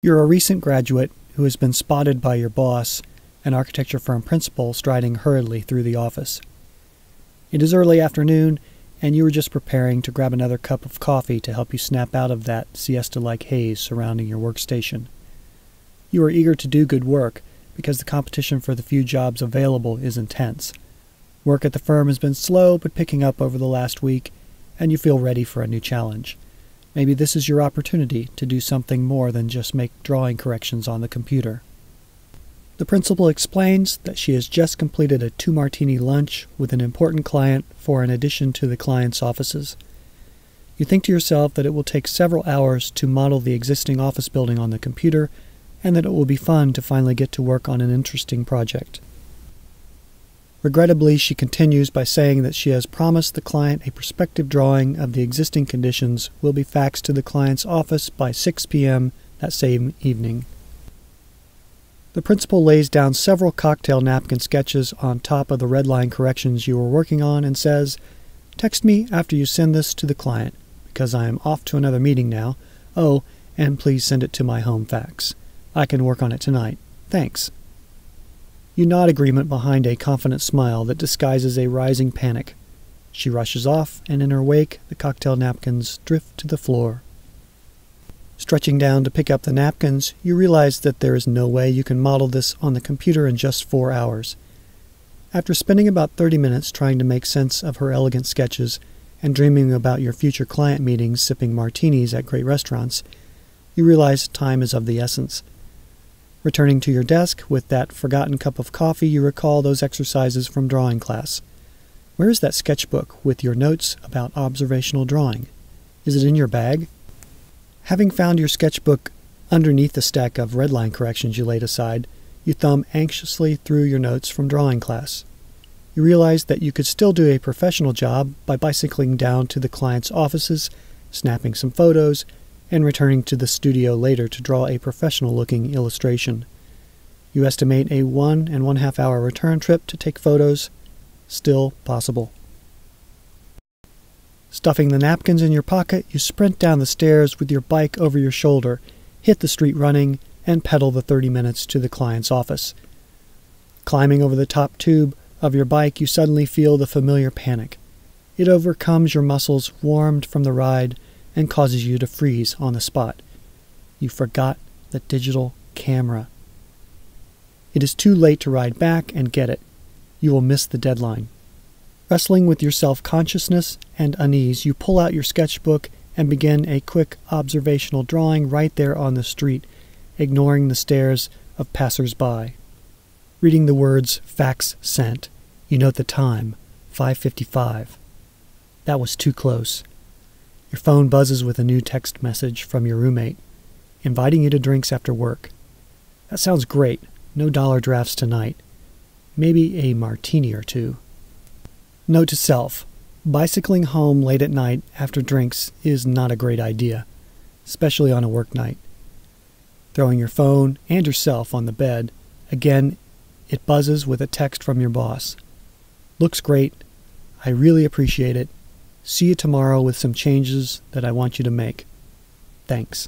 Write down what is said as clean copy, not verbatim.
You're a recent graduate who has been spotted by your boss, an architecture firm principal, striding hurriedly through the office. It is early afternoon, and you are just preparing to grab another cup of coffee to help you snap out of that siesta-like haze surrounding your workstation. You are eager to do good work because the competition for the few jobs available is intense. Work at the firm has been slow but picking up over the last week, and you feel ready for a new challenge. Maybe this is your opportunity to do something more than just make drawing corrections on the computer. The principal explains that she has just completed a 2-martini lunch with an important client for an addition to the client's offices. You think to yourself that it will take several hours to model the existing office building on the computer, and that it will be fun to finally get to work on an interesting project. Regrettably, she continues by saying that she has promised the client a perspective drawing of the existing conditions will be faxed to the client's office by 6 p.m. that same evening. The principal lays down several cocktail napkin sketches on top of the red line corrections you were working on and says, "Text me after you send this to the client, because I am off to another meeting now. Oh, and please send it to my home fax. I can work on it tonight. Thanks." You nod agreement behind a confident smile that disguises a rising panic. She rushes off, and in her wake, the cocktail napkins drift to the floor. Stretching down to pick up the napkins, you realize that there is no way you can model this on the computer in just 4 hours. After spending about 30 minutes trying to make sense of her elegant sketches and dreaming about your future client meetings sipping martinis at great restaurants, you realize time is of the essence. Returning to your desk with that forgotten cup of coffee, you recall those exercises from drawing class. Where is that sketchbook with your notes about observational drawing? Is it in your bag? Having found your sketchbook underneath the stack of red line corrections you laid aside, you thumb anxiously through your notes from drawing class. You realize that you could still do a professional job by bicycling down to the client's offices, snapping some photos, and returning to the studio later to draw a professional-looking illustration. You estimate a 1.5 hour return trip to take photos. Still possible. Stuffing the napkins in your pocket, you sprint down the stairs with your bike over your shoulder, hit the street running, and pedal the 30 minutes to the client's office. Climbing over the top tube of your bike, you suddenly feel the familiar panic. It overcomes your muscles warmed from the ride and causes you to freeze on the spot. You forgot the digital camera. It is too late to ride back and get it. You will miss the deadline. Wrestling with your self-consciousness and unease, you pull out your sketchbook and begin a quick observational drawing right there on the street, ignoring the stares of passers-by. Reading the words "fax sent," you note the time, 5:55. That was too close. Your phone buzzes with a new text message from your roommate, inviting you to drinks after work. That sounds great. No dollar drafts tonight. Maybe a martini or two. Note to self: bicycling home late at night after drinks is not a great idea, especially on a work night. Throwing your phone and yourself on the bed, again, it buzzes with a text from your boss. "Looks great. I really appreciate it. See you tomorrow with some changes that I want you to make. Thanks."